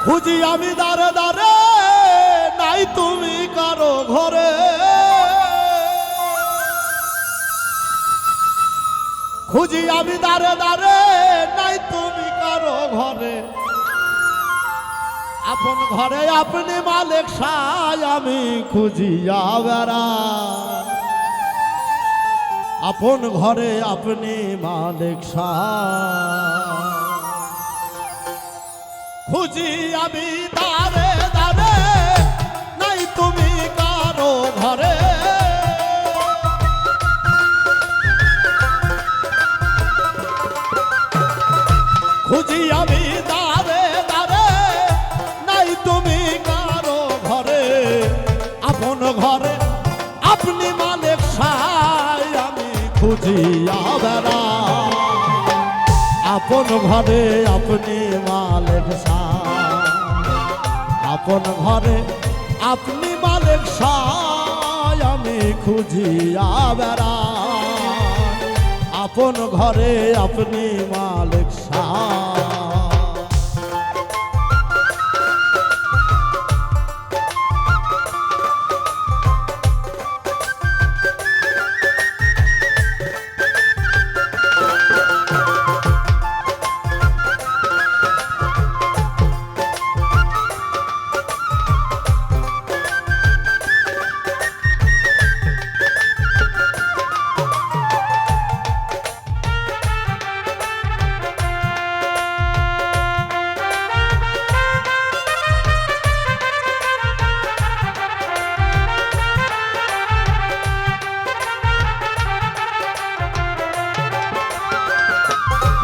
খুঁজি আমি দারে দারে নাই তুমি কারো ঘরে, খুঁজি আমি দারে দারে নাই তুমি কারো ঘরে। আপন ঘরে আপনি মালিক সাই আমি খুঁজিয়া বেড়াই, আপন ঘরে আপনি মালিক সাই। খুঁজি আমি দারে দারে নাই তুমি কারো ঘরে, খুঁজি আমি দারে দারে নাই তুমি কারো ঘরে। আপন ঘরে আপনি মালিক সাই আমি খুঁজিয়া বেড়াই, আপন ঘরে আপনি মালিক সাই, আপন ঘরে আপনি মালিক সাই আমি খুঁজিয়া বেড়াই, আপন ঘরে আপনি মালিক সাই।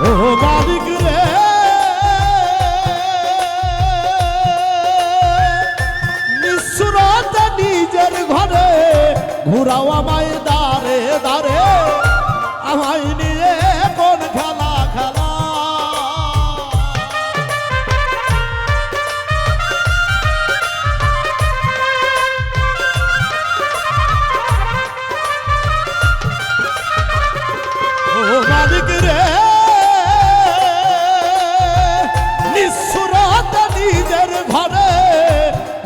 ও মালিক রে নিঃস্বতা নিজের ঘরে ঘুরাও আমায় দারে দারে, আমায় নিয়ে কোন খেলা খেলা। ও মালিক রে নিজের ঘরে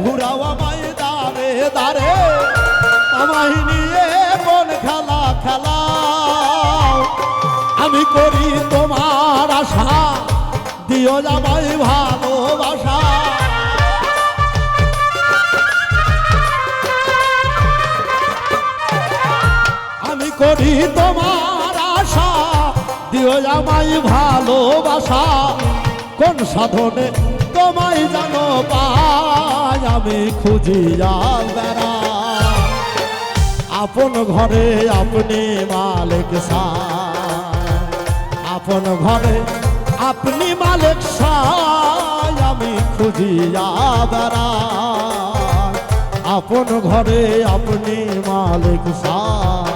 ঘুরাও আমায় দারে দারে, আমায় নিয়ে কোন খেলা খেলা। আমি করি তোমার আশা দিও আমায় ভালোবাসা, আমি করি তোমার আশা দিও আমায় ভালোবাসা। কোন সাধনে তোমায় জানো পাই আমি খুঁজিয়া বেড়াই, আপন ঘরে আপনি মালিক সাই, আপন ঘরে আপনি মালিক সাই আমি খুঁজিয়া বেড়াই, আপন ঘরে আপনি মালিক সাই।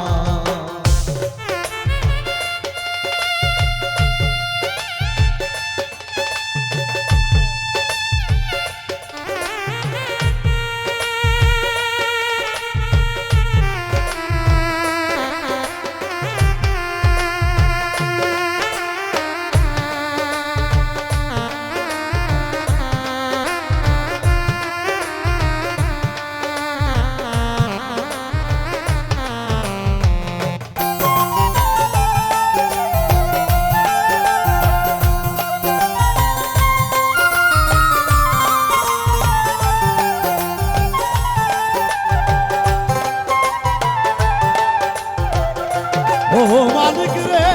ও মালিক রে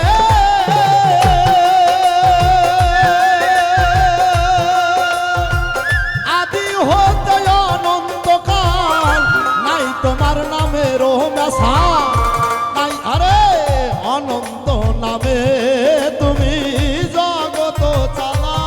আদি হতে অনন্তকাল নাই তোমার নামেরও মেশা নাই, আরে অনন্ত নামে তুমি জগত চালা।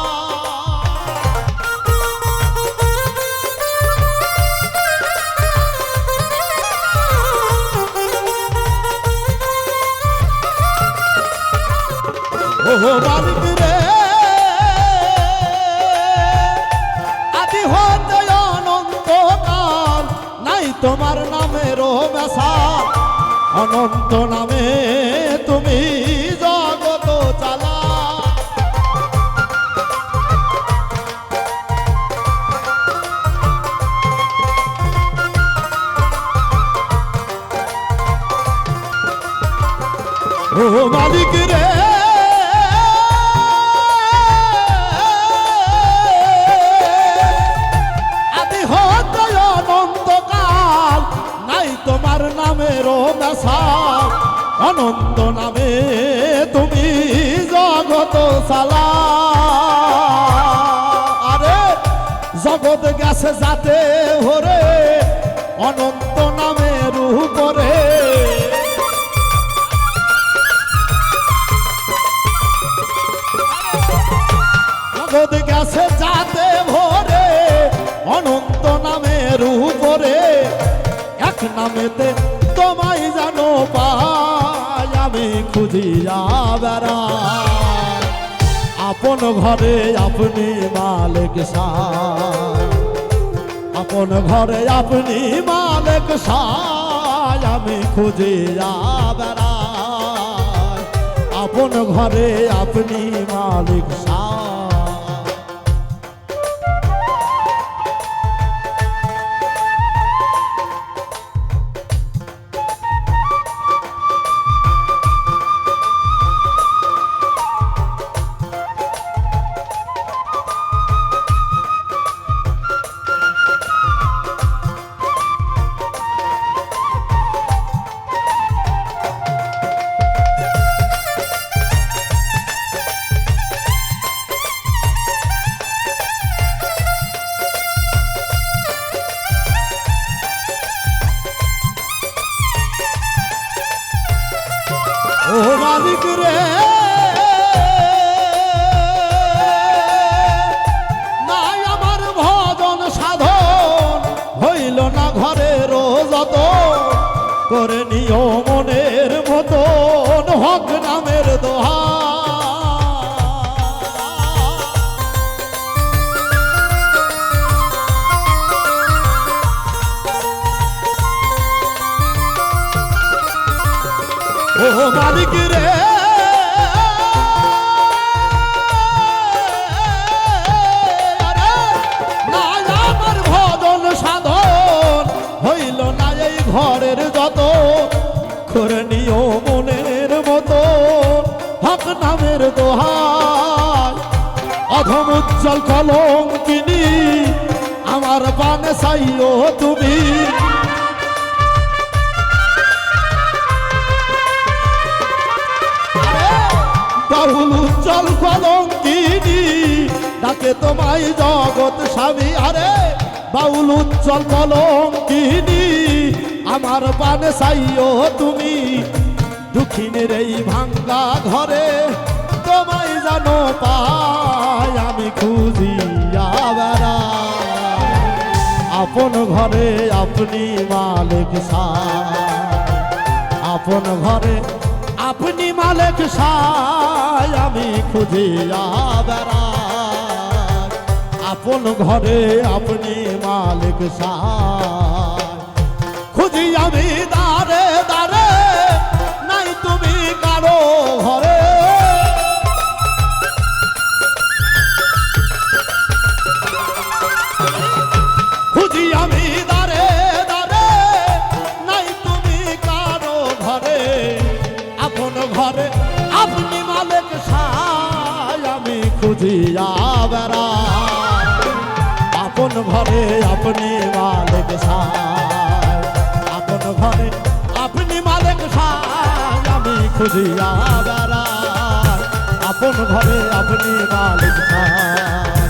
ও মালিক রে আদি হতে অনন্তকাল নাই তোমার নামেরও মেশা, অনন্ত নামে তুমি জগত চালা। ও মালিক রে আদি হতে অনন্তকাল নাই তোমার নামেরও মেশাল অনন্ত নামে তুমি জগত চালা আরে জগৎ গেছে যাতে ভরে অনন্ত নামের উপরে জগৎ গেছে যাতে ভরে অনন্ত নামের উপরে এক নামেতে তোমায় জানো পাই আমি খুঁজিয়া বেড়াই আপন ঘরে আপনি মালিক সাই আপন ঘরে আপনি মালিক সাই আমি খুঁজিয়া বেড়াই আপন ঘরে আপনি মালিক সাই ও মালিক রে নাই আমার ভজন সাধন হইল না ঘরের যত করে নিও মনের মতন হক নামের দোহা ও মালিক রে নাই আমার ভজন সাধন হইল না এই ঘরের যত করে নিও মনের মতো হক নামের দোহাই অধম উজ্জ্বল কলঙ্কিনী আমার পানে চাইও তুমি বাউল উজ্জ্বল কলঙ্কিনী ডাকে তোমায় জগৎ স্বামী আরে বাউল উজ্জ্বল কলঙ্কিনী আমার পানে চাইও তুমি দুঃখিনের এই ভাঙ্গা ঘরে তোমায় জানো পাই আমি খুঁজিয়া বেড়াই আপন ঘরে আপনি মালিক সাই আপন ঘরে আপনি মালিক সাই আমি খুঁজিয়া বেড়াই আপন ঘরে আপনি মালিক সাই খুঁজি আমি দারে দারে নাই তুমি কারো ঘরে খুঁজি আমি দারে দারে নাই তুমি কারো ঘরে আপন ঘরে আপনি মালিক সাই আমি খুঁজিয়া বেড়াই আপন ঘরে আপনি মালিক সাই আপন ঘরে আপনি মালিক সাই আমি খুঁজিয়া বেড়াই আপন ঘরে আপনি মালিক সাই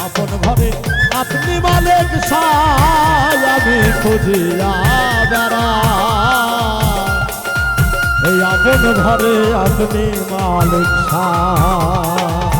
আপন ঘরে আপনি মালিক সাই আমি খুঁজিয়া বেড়াই এই আপন ঘরে আপনি মালিক সাই